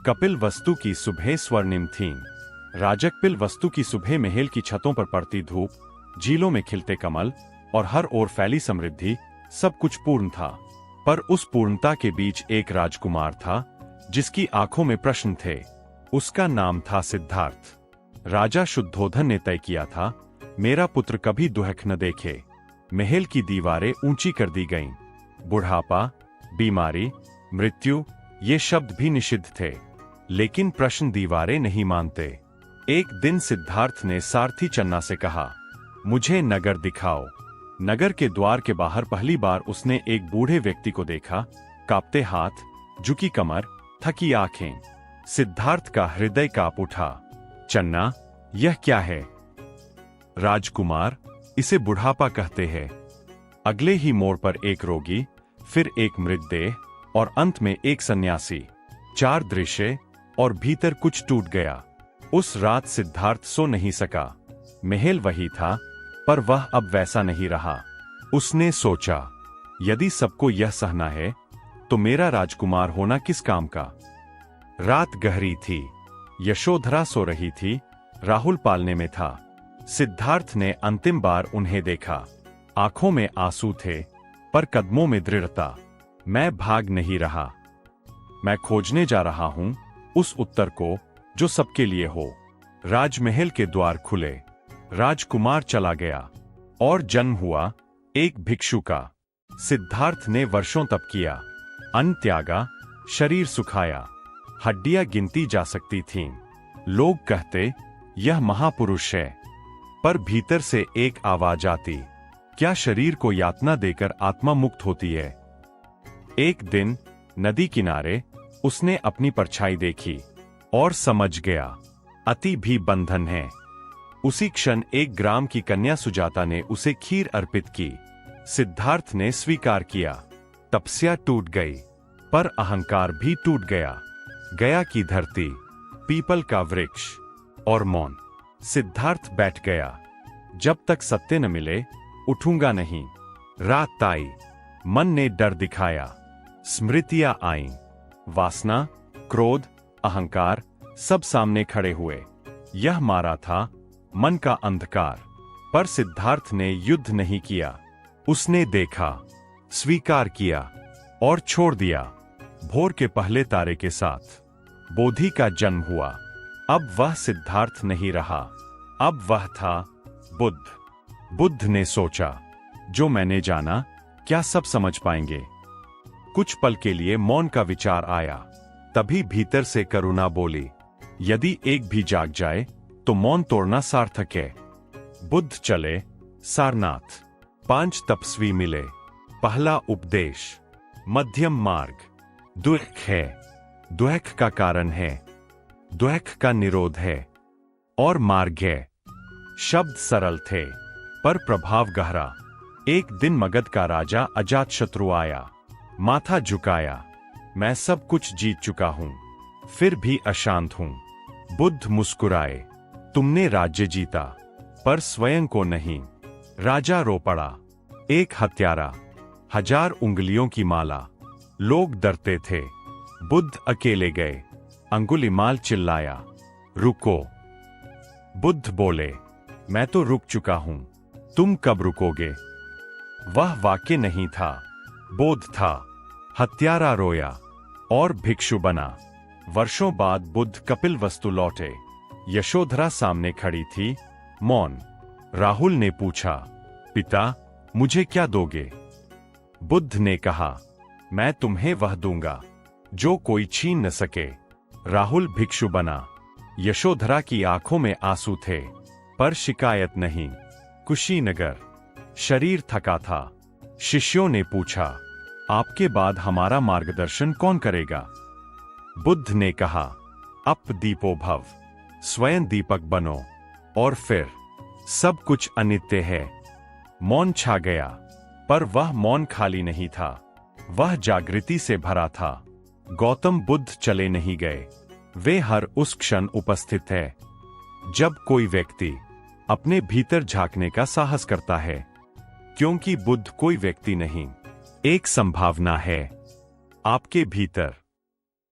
कपिलवस्तु की सुबह स्वर्णिम थीं। राजकपिलवस्तु की सुबह महल की छतों पर पड़ती धूप, झीलों में खिलते कमल और हर ओर फैली समृद्धि, सब कुछ पूर्ण था। पर उस पूर्णता के बीच एक राजकुमार था जिसकी आंखों में प्रश्न थे। उसका नाम था सिद्धार्थ। राजा शुद्धोधन ने तय किया था, मेरा पुत्र कभी दुहक न देखे। महल की दीवारें ऊंची कर दी गईं। बुढ़ापा, बीमारी, मृत्यु, ये शब्द भी निषिद्ध थे। लेकिन प्रश्न दीवारें नहीं मानते। एक दिन सिद्धार्थ ने सारथी चन्ना से कहा, मुझे नगर दिखाओ। नगर के द्वार के बाहर पहली बार उसने एक बूढ़े व्यक्ति को देखा, कांपते हाथ, झुकी कमर, थकी आंखें। सिद्धार्थ का हृदय कांप उठा। चन्ना, यह क्या है? राजकुमार, इसे बुढ़ापा कहते हैं। अगले ही मोड़ पर एक रोगी, फिर एक मृतदेह और अंत में एक सन्यासी। 4 दृश्य और भीतर कुछ टूट गया। उस रात सिद्धार्थ सो नहीं सका। महल वही था, पर वह अब वैसा नहीं रहा। उसने सोचा, यदि सबको यह सहना है तो मेरा राजकुमार होना किस काम का? रात गहरी थी। यशोधरा सो रही थी, राहुल पालने में था। सिद्धार्थ ने अंतिम बार उन्हें देखा। आंखों में आंसू थे, पर कदमों में दृढ़ता। मैं भाग नहीं रहा। मैं खोजने जा रहा हूं उस उत्तर को जो सबके लिए हो। राजमहल के द्वार खुले। राजकुमार चला गया और जन्म हुआ एक भिक्षु का। सिद्धार्थ ने वर्षों तप किया, अन्न त्यागा, शरीर सुखाया। हड्डियां गिनती जा सकती थीं। लोग कहते, यह महापुरुष है। पर भीतर से एक आवाज आती, क्या शरीर को यातना देकर आत्मा मुक्त होती है? एक दिन नदी किनारे उसने अपनी परछाई देखी और समझ गया, अति भी बंधन है। उसी क्षण एक ग्राम की कन्या सुजाता ने उसे खीर अर्पित की। सिद्धार्थ ने स्वीकार किया। तपस्या टूट गई, पर अहंकार भी टूट गया। गया की धरती, पीपल का वृक्ष और मौन। सिद्धार्थ बैठ गया। जब तक सत्य न मिले उठूंगा नहीं। रात आई, मन ने डर दिखाया। स्मृतियां आईं। वासना, क्रोध, अहंकार सब सामने खड़े हुए। यह मारा था मन का अंधकार। पर सिद्धार्थ ने युद्ध नहीं किया। उसने देखा, स्वीकार किया और छोड़ दिया। भोर के पहले तारे के साथ बोधि का जन्म हुआ। अब वह सिद्धार्थ नहीं रहा, अब वह था बुद्ध। बुद्ध ने सोचा, जो मैंने जाना, क्या सब समझ पाएंगे? कुछ पल के लिए मौन का विचार आया। तभी भीतर से करुणा बोली, यदि एक भी जाग जाए तो मौन तोड़ना सार्थक है। बुद्ध चले सारनाथ। 5 तपस्वी मिले। पहला उपदेश, मध्यम मार्ग। दुख है, दुख का कारण है, दुख का निरोध है और मार्ग है। शब्द सरल थे, पर प्रभाव गहरा। एक दिन मगध का राजा अजातशत्रु आया। माथा झुकाया, मैं सब कुछ जीत चुका हूं, फिर भी अशांत हूं। बुद्ध मुस्कुराए, तुमने राज्य जीता, पर स्वयं को नहीं। राजा रो पड़ा, एक हत्यारा, 1000 उंगलियों की माला। लोग डरते थे। बुद्ध अकेले गए। अंगुलीमाल चिल्लाया, रुको। बुद्ध बोले, मैं तो रुक चुका हूं, तुम कब रुकोगे? वह वाक्य नहीं था, बोध था। हत्यारा रोया और भिक्षु बना। वर्षों बाद बुद्ध कपिलवस्तु लौटे। यशोधरा सामने खड़ी थी, मौन। राहुल ने पूछा, पिता, मुझे क्या दोगे? बुद्ध ने कहा, मैं तुम्हें वह दूंगा जो कोई छीन न सके। राहुल भिक्षु बना। यशोधरा की आंखों में आंसू थे, पर शिकायत नहीं। कुशीनगर। शरीर थका था। शिष्यों ने पूछा, आपके बाद हमारा मार्गदर्शन कौन करेगा? बुद्ध ने कहा, अप दीपो भव, स्वयं दीपक बनो। और फिर, सब कुछ अनित्य है। मौन छा गया, पर वह मौन खाली नहीं था, वह जागृति से भरा था। गौतम बुद्ध चले नहीं गए, वे हर उस क्षण उपस्थित है जब कोई व्यक्ति अपने भीतर झांकने का साहस करता है। क्योंकि बुद्ध कोई व्यक्ति नहीं, एक संभावना है आपके भीतर।